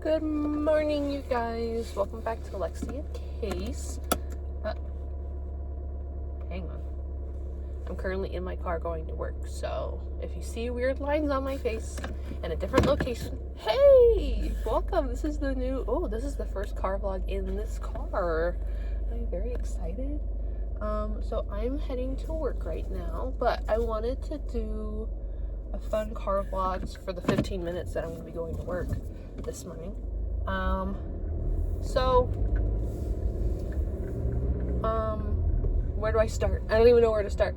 Good morning, you guys. Welcome back to Lexi and Case. Hang on. I'm currently in my car going to work, so if you see weird lines on my face and a different location, hey! Welcome. This is the first car vlog in this car. I'm very excited. So I'm heading to work right now, but I wanted to do a fun car vlogs for the 15 minutes that I'm going to be going to work this morning. Where do I start? I don't even know where to start.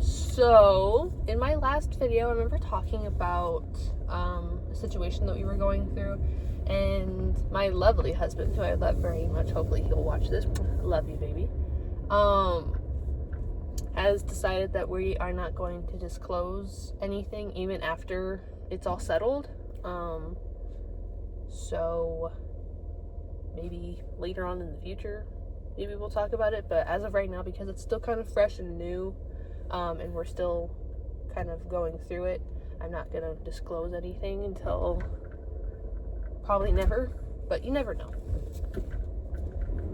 So in my last video, I remember talking about a situation that we were going through, and my lovely husband, who I love very much, hopefully he'll watch this, love you, baby, has decided that we are not going to disclose anything even after it's all settled. So maybe later on in the future, maybe we'll talk about it, but as of right now, because it's still kind of fresh and new, and we're still kind of going through it, I'm not gonna disclose anything until probably never, but you never know.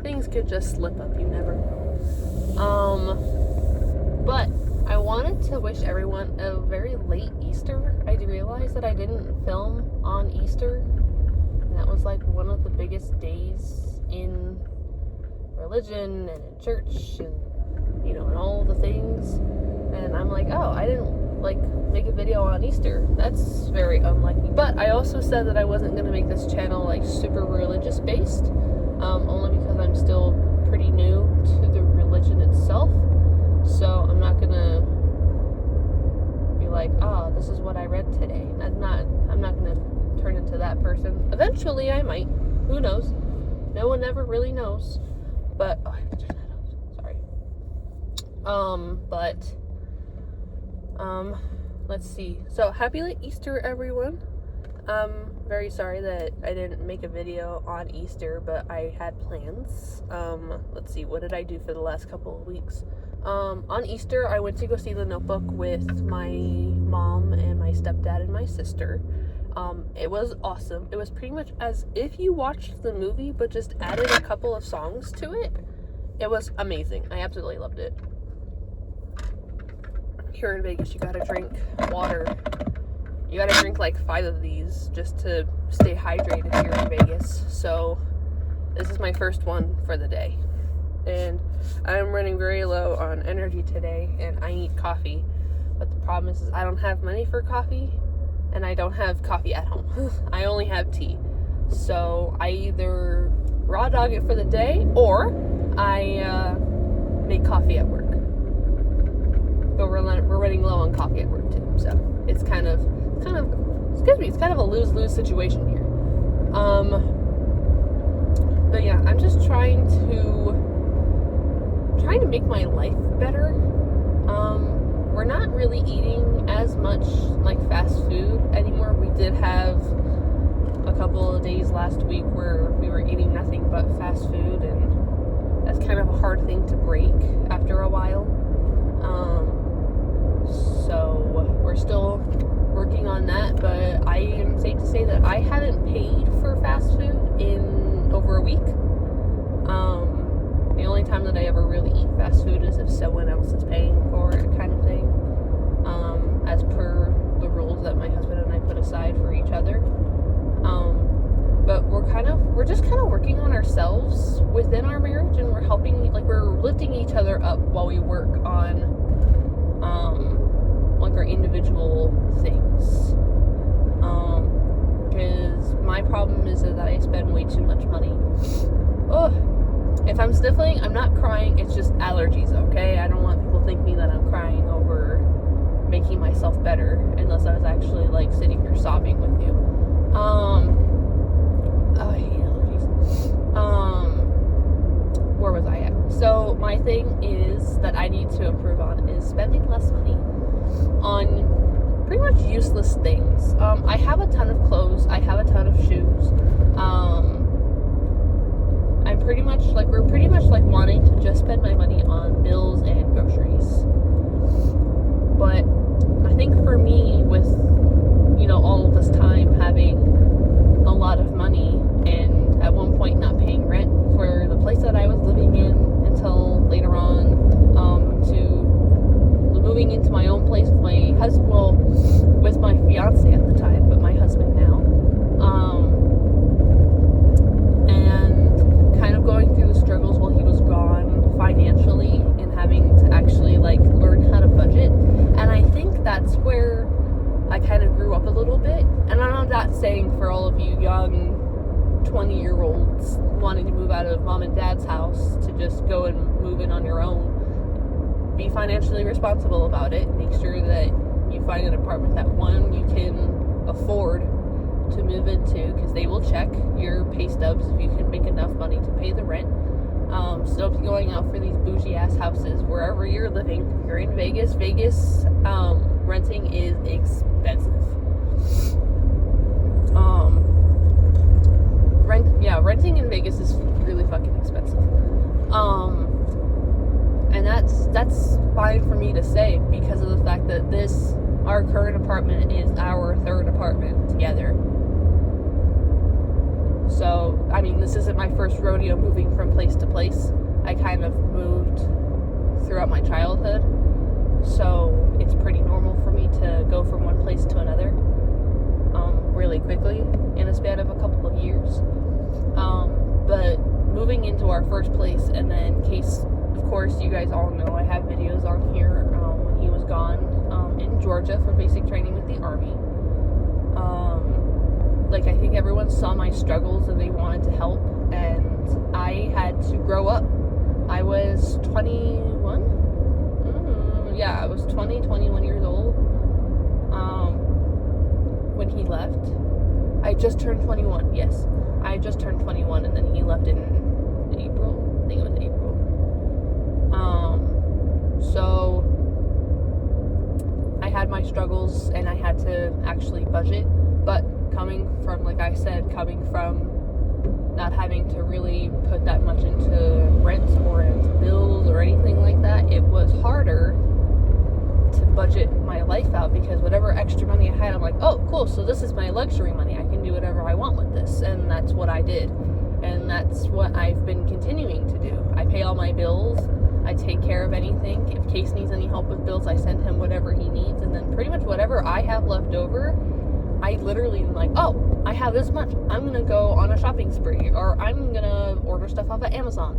Things could just slip up, you never know. But I wanted to wish everyone a very late Easter. I realized that I didn't film on Easter, and that was like one of the biggest days in religion and in church and, you know, and all the things. And I'm like, oh, I didn't like make a video on Easter. That's very unlike me. But I also said that I wasn't going to make this channel like super religious based, only because I'm still pretty new to the religion itself. So I'm not gonna be like, this is what I read today. I'm not gonna turn into that person. Eventually I might. Who knows? No one ever really knows. But I have to turn that off. Sorry. Let's see. So happy late Easter, everyone. Very sorry that I didn't make a video on Easter, but I had plans. Let's see, what did I do for the last couple of weeks? On Easter, I went to go see The Notebook with my mom and my stepdad and my sister. It was awesome. It was pretty much as if you watched the movie, but just added a couple of songs to it. It was amazing. I absolutely loved it. Here in Vegas, you gotta drink water. You gotta drink like 5 of these just to stay hydrated here in Vegas. So this is my first one for the day. And I'm running very low on energy today, and I need coffee. But the problem is I don't have money for coffee, and I don't have coffee at home. I only have tea. So I either raw dog it for the day, or I make coffee at work. But we're running low on coffee at work too, so it's kind of a lose-lose situation here. But yeah, I'm just trying to make my life better. We're not really eating as much like fast food anymore. We did have a couple of days last week where we were eating nothing but fast food, and that's kind of a hard thing to break after a while. So we're still working on that, but I am safe to say that I haven't paid for fast food in over a week. The only time that I ever really eat fast food is if someone else is paying for it, kind of thing, as per the rules that my husband and I put aside for each other. But we're just kind of working on ourselves within our marriage, and we're lifting each other up while we work on like our individual things. Because my problem is that I spend way too much money. If I'm sniffling, I'm not crying, it's just allergies, okay? I don't want people thinking that I'm crying over making myself better, unless I was actually like sitting here sobbing with you. I hate allergies. Where was I at? So my thing is that I need to improve on is spending less money on pretty much useless things. I have a ton of clothes, I have a ton of shoes. We're pretty much like wanting to just spend my money on bills and groceries. But I think for me, with, you know, all of this time having a lot of money, young 20-year-olds wanting to move out of mom and dad's house to just go and move in on your own. Be financially responsible about it. Make sure that you find an apartment that, one, you can afford to move into, because they will check your pay stubs if you can make enough money to pay the rent. So don't be going out for these bougie ass houses wherever you're living. If you're in Vegas, renting is expensive. Renting in Vegas is really fucking expensive. And that's fine for me to say, because of the fact that our current apartment is our third apartment together. So, I mean, this isn't my first rodeo moving from place to place. I kind of moved throughout my childhood, so it's pretty normal for me to go from one place to another really quickly in a span of a couple of years. But moving into our first place, and then in case, of course, you guys all know, I have videos on here when he was gone in Georgia for basic training with the Army. I think everyone saw my struggles and they wanted to help, and I had to grow up. I was 21? I was 21 years old when he left. I just turned 21, yes. I just turned 21, and then he left in April. I think it was April. So I had my struggles, and I had to actually budget. But coming from not having to really put that much into rent or into bills or anything like that, it was harder to budget my life out, because whatever extra money I had, I'm like, oh, cool, so this is my luxury money. I can do whatever I want with this. And that's what I did. And that's what I've been continuing to do. I pay all my bills. I take care of anything. If Case needs any help with bills, I send him whatever he needs. And then pretty much whatever I have left over, I literally am like, oh, I have this much. I'm going to go on a shopping spree, or I'm going to order stuff off of Amazon.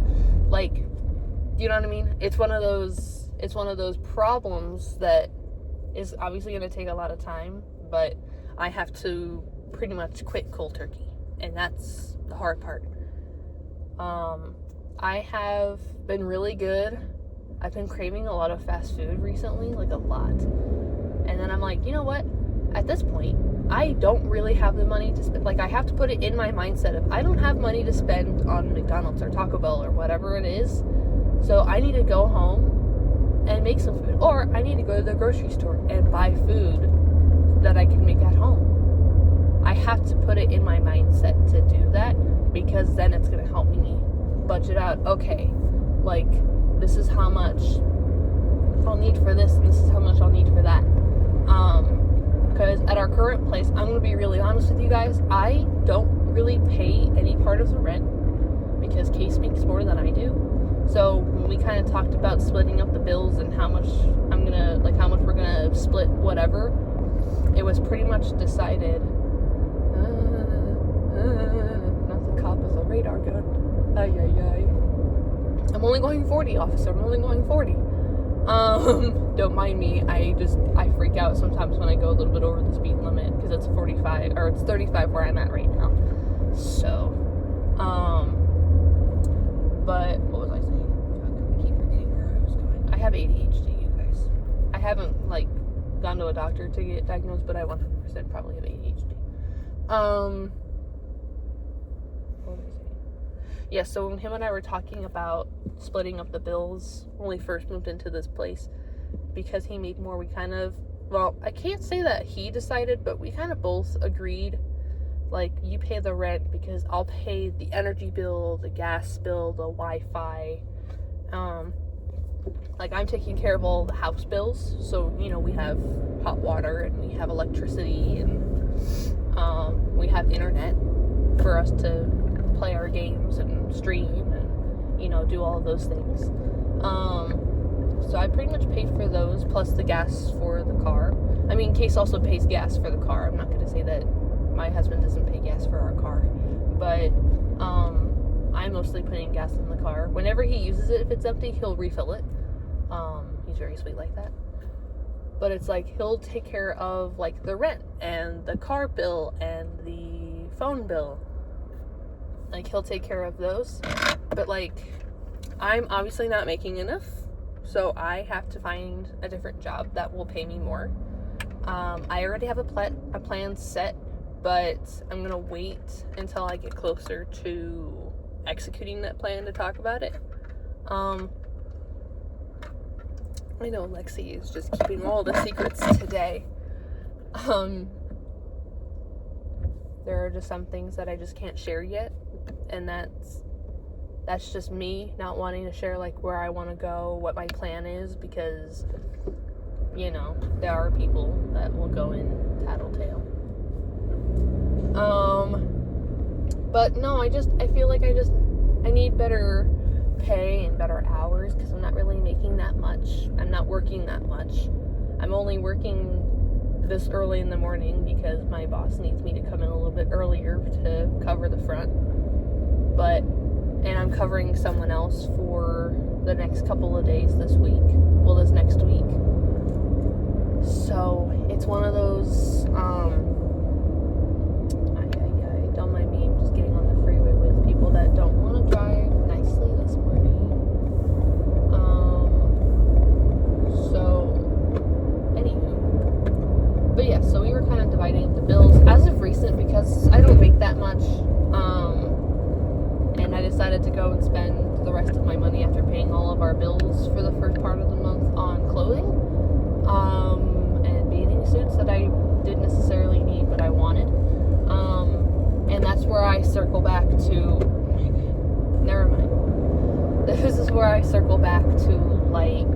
You know what I mean? It's one of those problems that is obviously going to take a lot of time, but I have to pretty much quit cold turkey, and that's the hard part. I have been really good. I've been craving a lot of fast food recently, a lot. And then I'm like, you know what? At this point, I don't really have the money to spend. I have to put it in my mindset of, I don't have money to spend on McDonald's or Taco Bell or whatever it is. So I need to go home and make some food. Or I need to go to the grocery store and buy food that I can make at home. I have to put it in my mindset to do that, because then it's going to help me budget out. Okay, this is how much I'll need for this, and this is how much I'll need for that. Because at our current place, I'm going to be really honest with you guys, I don't really pay any part of the rent, because Case makes more than I do. So when we kind of talked about splitting up the bills and how much how much we're gonna split whatever, it was pretty much decided. Not the cop with a radar gun. Ay, ay, ay. I'm only going 40, officer. I'm only going 40. Don't mind me. I freak out sometimes when I go a little bit over the speed limit, because it's 45, or it's 35 where I'm at right now. So, but what was I saying? I keep forgetting where I was going. I have ADHD, you guys. I haven't, gone to a doctor to get diagnosed, but I 100% probably have ADHD. What was I saying? Yeah, so when him and I were talking about splitting up the bills when we first moved into this place, because he made more, we kind of, I can't say that he decided, but we kind of both agreed, you pay the rent, because I'll pay the energy bill, the gas bill, the Wi-Fi. I'm taking care of all the house bills, so, we have hot water, and we have electricity, and we have internet for us to play our games and stream and, do all of those things. So I pretty much paid for those, plus the gas for the car. I mean, Case also pays gas for the car. I'm not going to say that my husband doesn't pay gas for our car, but I'm mostly putting gas in the car. Whenever he uses it, if it's empty, he'll refill it. He's very sweet like that. But it's he'll take care of the rent and the car bill and the phone bill. Like, he'll take care of those. But, like, I'm obviously not making enough, so I have to find a different job that will pay me more. I already have a plan set, but I'm going to wait until I get closer to executing that plan to talk about it. I know Lexi is just keeping all the secrets today. There are just some things that I just can't share yet, and that's just me not wanting to share, like, where I want to go, what my plan is, because, you know, there are people that will go in tattletale. But no, I feel like I need better pay and better hours, because I'm not really making that much. I'm not working that much. I'm only working this early in the morning because my boss needs me to come in a little bit earlier to cover the front. And I'm covering someone else for the next couple of days this week. Well, this next week. So, it's one of those, don't mind me, I'm just getting on the freeway with people that don't want to drive nicely this morning. But yeah, so we were kind of dividing up the bills as of recent, because I don't make that much, and I decided to go and spend the rest of my money after paying all of our bills for the first part of the month on clothing, and bathing suits that I didn't necessarily need, but I wanted, and that's where I circle back to, never mind, this is where I circle back to, like,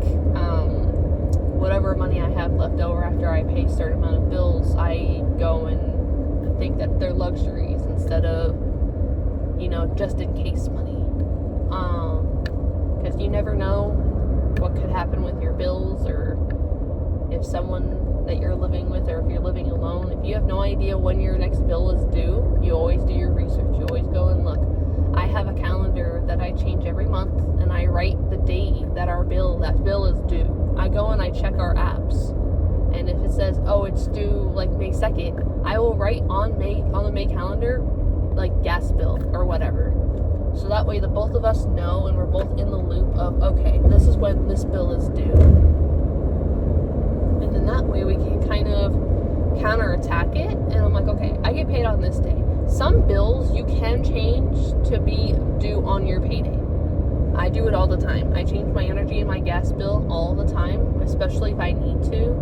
whatever money I have left over after I pay a certain amount of bills, I go and think that they're luxuries instead of, you know, just in case money. Because you never know what could happen with your bills, or if someone that you're living with, or if you're living alone, if you have no idea when your next bill is due, you always do your research. You always go and look. I have a calendar that I change every month, and I write the date that that bill is due. I go and I check our apps, and if it says, oh, it's due like May 2nd, I will write on the May calendar, like, gas bill or whatever. So that way the both of us know, and we're both in the loop of, okay, this is when this bill is due. And then that way we can kind of counterattack it, and I'm like, okay, I get paid on this day. Some bills you can change to be due on your payday. I do it all the time. I change my energy and my gas bill all the time, especially if I need to.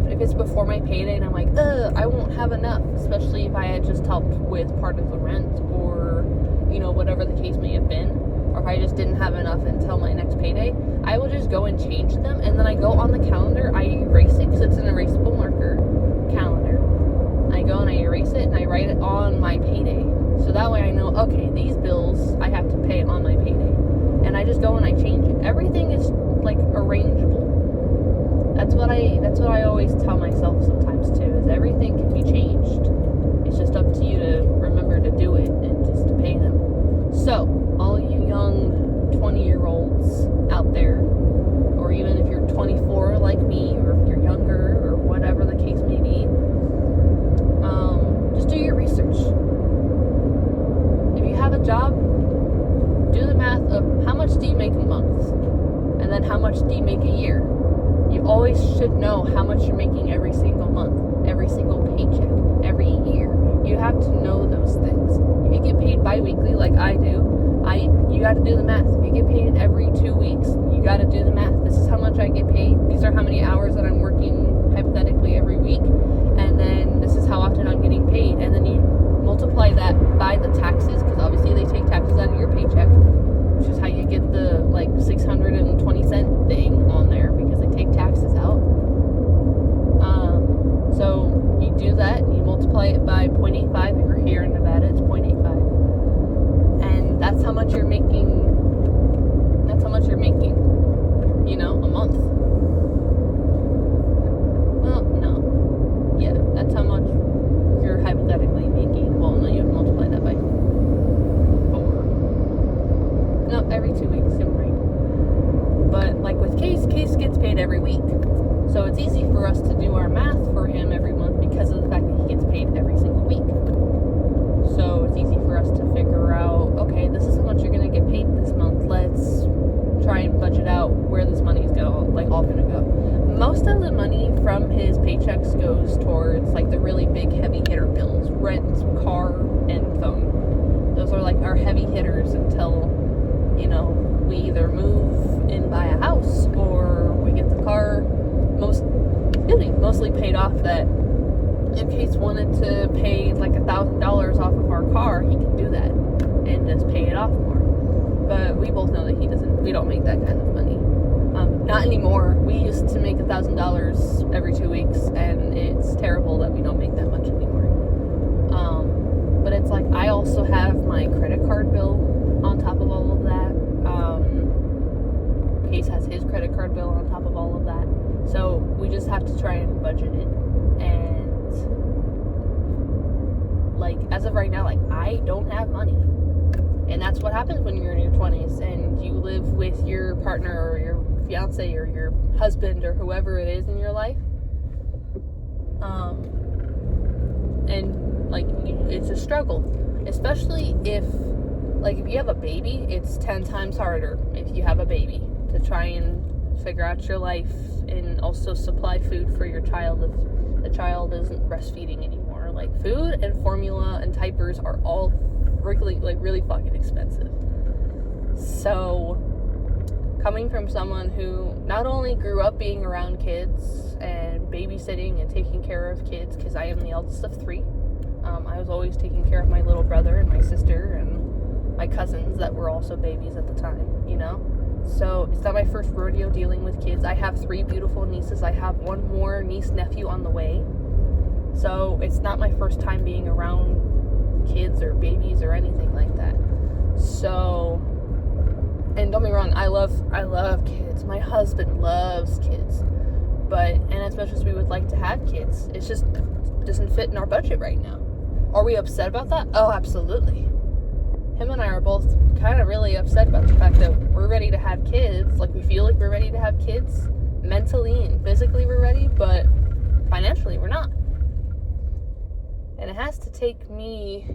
If it's before my payday and I'm like, I won't have enough, especially if I had just helped with part of the rent, or, you know, whatever the case may have been, or if I just didn't have enough until my next payday, I will just go and change them, and then I go on the calendar, I erase it, because it's an erasable marker calendar. I go and I erase it, and I write it on my payday. So that way I know, okay, these bills I have to pay on my payday. And I just go and I change it. Everything is, like, arrangeable. That's what I always tell myself sometimes too, is everything can be changed. It's just up to you to remember to do it and just to pay them. So, all you young 20-year-olds out there, or even if you're 24 like me, or if you're younger, or whatever the case may be, just do your research. If you have a job, do the math of how much do you make a month, and then how much do you make a year. You always should know how much you're making every single month, every single paycheck, every year. You have to know those things. If you get paid bi-weekly like I do, you got to do the math. If you get paid every 2 weeks, you got to do the math. This is how much I get paid. These are how many hours that I'm working hypothetically every week, and then this is how often I'm getting paid. And then you multiply that by the taxes, because obviously they take taxes out of your paycheck, which is how you get the, like, 620-cent thing on there, because they take taxes out. So you do that, and you multiply it by 0.85. If you're here in Nevada, it's 0.85. And that's how much you're making, you know, a month. Well, no. Yeah, that's how much you're hypothetically making. Well, no, you have to multiply that by 4. No, every 2 weeks, same rate. But, like with Case gets paid every week. So it's easy for us to do or it's like the really big heavy hitter bills, rent, car, and phone. Those are like our heavy hitters until, you know, we either move and buy a house or we get the car mostly paid off, that if Case wanted to pay like $1,000 off of our car, he can do that and just pay it off more. But we both know that we don't make that kind of money. Not anymore. We used to make $1,000 every 2 weeks, and it's terrible that we don't make that much anymore. But it's like, I also have my credit card bill on top of all of that. Case has his credit card bill on top of all of that. So we just have to try and budget it. And like, as of right now, like, I don't have money. And that's what happens when you're in your 20s and you live with your partner or your fiance or your husband or whoever it is in your life. And like, it's a struggle, especially if you have a baby. It's 10 times harder if you have a baby to try and figure out your life and also supply food for your child if the child isn't breastfeeding anymore. Like, food and formula and diapers are all really fucking expensive. So, coming from someone who not only grew up being around kids and babysitting and taking care of kids, because I am the eldest of 3, I was always taking care of my little brother and my sister and my cousins that were also babies at the time, you know? So it's not my first rodeo dealing with kids. I have 3 beautiful nieces. I have 1 more niece-nephew on the way. So it's not my first time being around kids or babies or anything like that. So, and don't be wrong, I love kids. My husband loves kids. And as much as we would like to have kids, it just doesn't fit in our budget right now. Are we upset about that? Oh, absolutely. Him and I are both kind of really upset about the fact that we're ready to have kids. Like, we feel like we're ready to have kids. Mentally and physically we're ready, but financially we're not. And it has to take me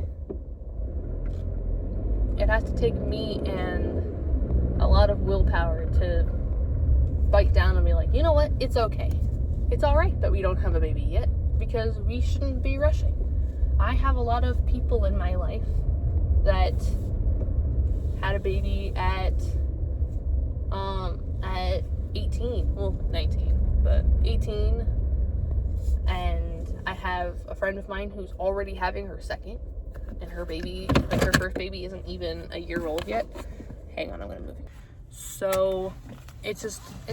and a lot of willpower to bite down and be like, you know what? It's okay. It's alright that we don't have a baby yet, because we shouldn't be rushing. I have a lot of people in my life that had a baby at 18, well, 19, but 18, and I have a friend of mine who's already having her second, and her baby, like, her first baby isn't even a year old yet. Hang on, I'm gonna move. So it's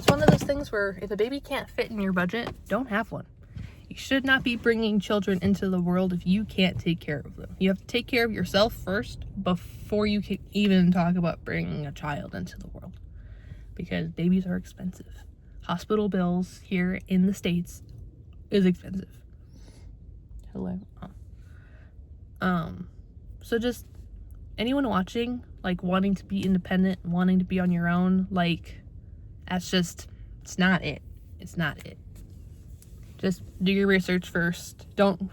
one of those things where if a baby can't fit in your budget, don't have one. You should not be bringing children into the world if you can't take care of them. You have to take care of yourself first before you can even talk about bringing a child into the world, because babies are expensive. Hospital bills here in the States is expensive. Hello. So just anyone watching, like, wanting to be independent, wanting to be on your own, like, it's not it. It's not it. Just do your research first. Don't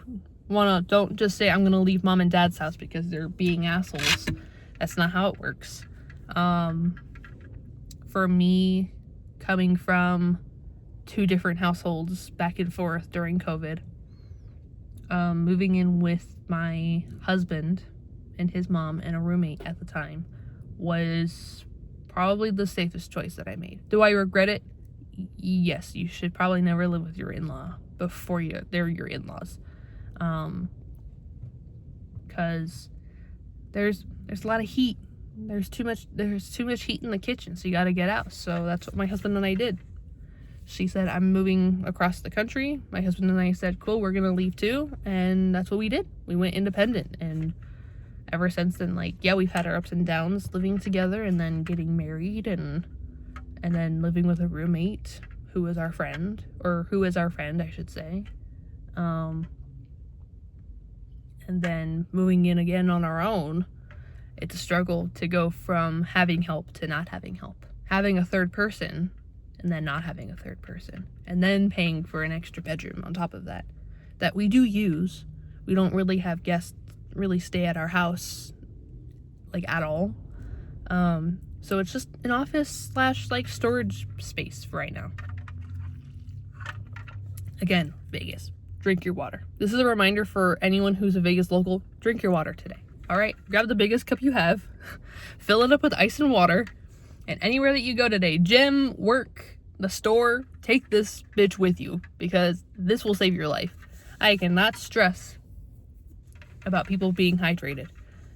just say, I'm gonna leave mom and dad's house because they're being assholes. That's not how it works. For me, coming from 2 different households back and forth during COVID, moving in with my husband and his mom and a roommate at the time was probably the safest choice that I made. Do I regret it? Yes, you should probably never live with your in-law before they're your in-laws. Because there's a lot of heat. There's too much heat in the kitchen, so you gotta get out. So that's what my husband and I did. She said, I'm moving across the country. My husband and I said, cool, we're gonna leave too. And that's what we did. We went independent. And ever since then, like, yeah, we've had our ups and downs living together and then getting married and then living with a roommate who is our friend, I should say. And then moving in again on our own. It's a struggle to go from having help to not having help. Having a third person and then not having a third person. And then paying for an extra bedroom on top of that. That we do use. We don't really have guests really stay at our house, like, at all. So it's just an office / like storage space for right now. Again, Vegas. drink your water. This is a reminder for anyone who's a Vegas local, drink your water today. All right, grab the biggest cup you have, fill it up with ice and water, and anywhere that you go today, gym, work, the store, take this bitch with you because this will save your life. I cannot stress about people being hydrated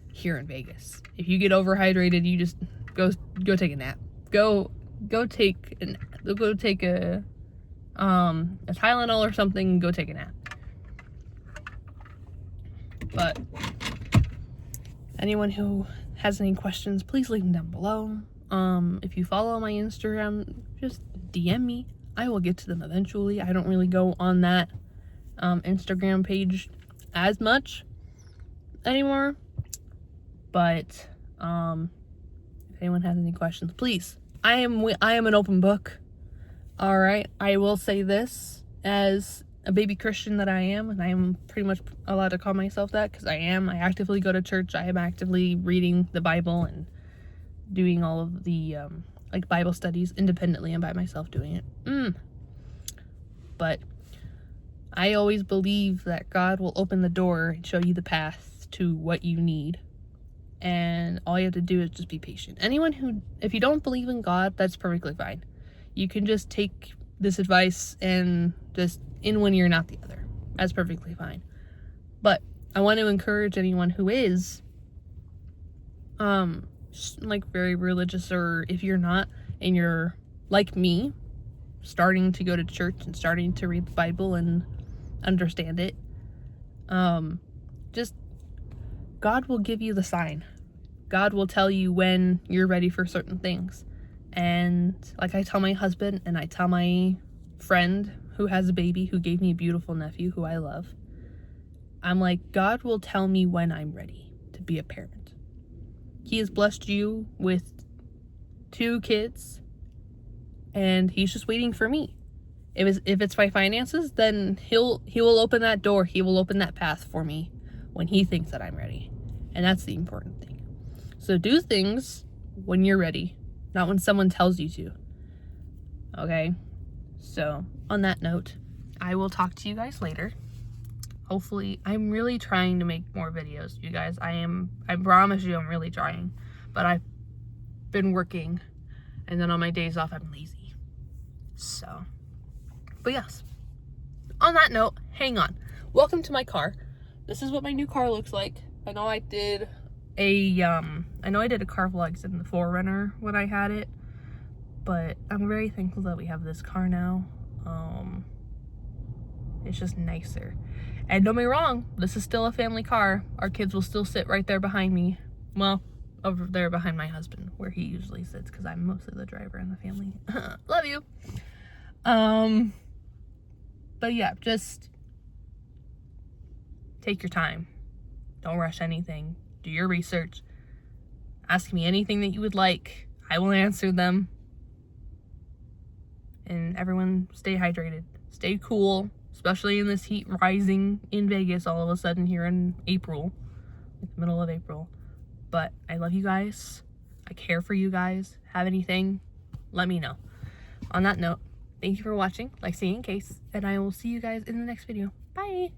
here in Vegas. If you get overhydrated, you just go take a nap. Go take a Tylenol or something and go take a nap. But anyone who has any questions, please leave them down below. If you follow my Instagram, just DM me. I will get to them eventually. I don't really go on that Instagram page as much anymore. But if anyone has any questions, please. I am an open book. All right. I will say this as a baby Christian that I am, and I am pretty much allowed to call myself that because I am. I actively go to church. I am actively reading the Bible and doing all of the like Bible studies independently and by myself doing it. But I always believe that God will open the door and show you the path to what you need. And all you have to do is just be patient. If you don't believe in God, that's perfectly fine. You can just take this advice and just in one ear and out the other. That's perfectly fine. But I want to encourage anyone who is like very religious, or if you're not and you're like me, starting to go to church and starting to read the Bible and understand it, just God will give you the sign. God will tell you when you're ready for certain things. And like I tell my husband and I tell my friend who has a baby, who gave me a beautiful nephew who I love, I'm like, God will tell me when I'm ready to be a parent. He has blessed you with 2 kids and he's just waiting for me. If it's my finances, then he will open that door. He will open that path for me when he thinks that I'm ready. And that's the important thing. So do things when you're ready, not when someone tells you to. Okay? So on that note, I will talk to you guys later. Hopefully, I'm really trying to make more videos, you guys. I promise you I'm really trying. But I've been working, and then on my days off, I'm lazy. So, but yes. On that note, hang on. Welcome to my car. This is what my new car looks like. I know I did a car vlogs in the 4Runner when I had it. But I'm very thankful that we have this car now. It's just nicer. And don't be wrong, this is still a family car. Our kids will still sit right there behind me. Well, over there behind my husband, where he usually sits, because I'm mostly the driver in the family. Love you. But yeah, just take your time. Don't rush anything. Do your research. Ask me anything that you would like. I will answer them. And everyone stay hydrated. Stay cool. Especially in this heat rising in Vegas all of a sudden here in April. Like the middle of April. But I love you guys. I care for you guys. Have anything, let me know. On that note, thank you for watching. Like, stay in case. And I will see you guys in the next video. Bye.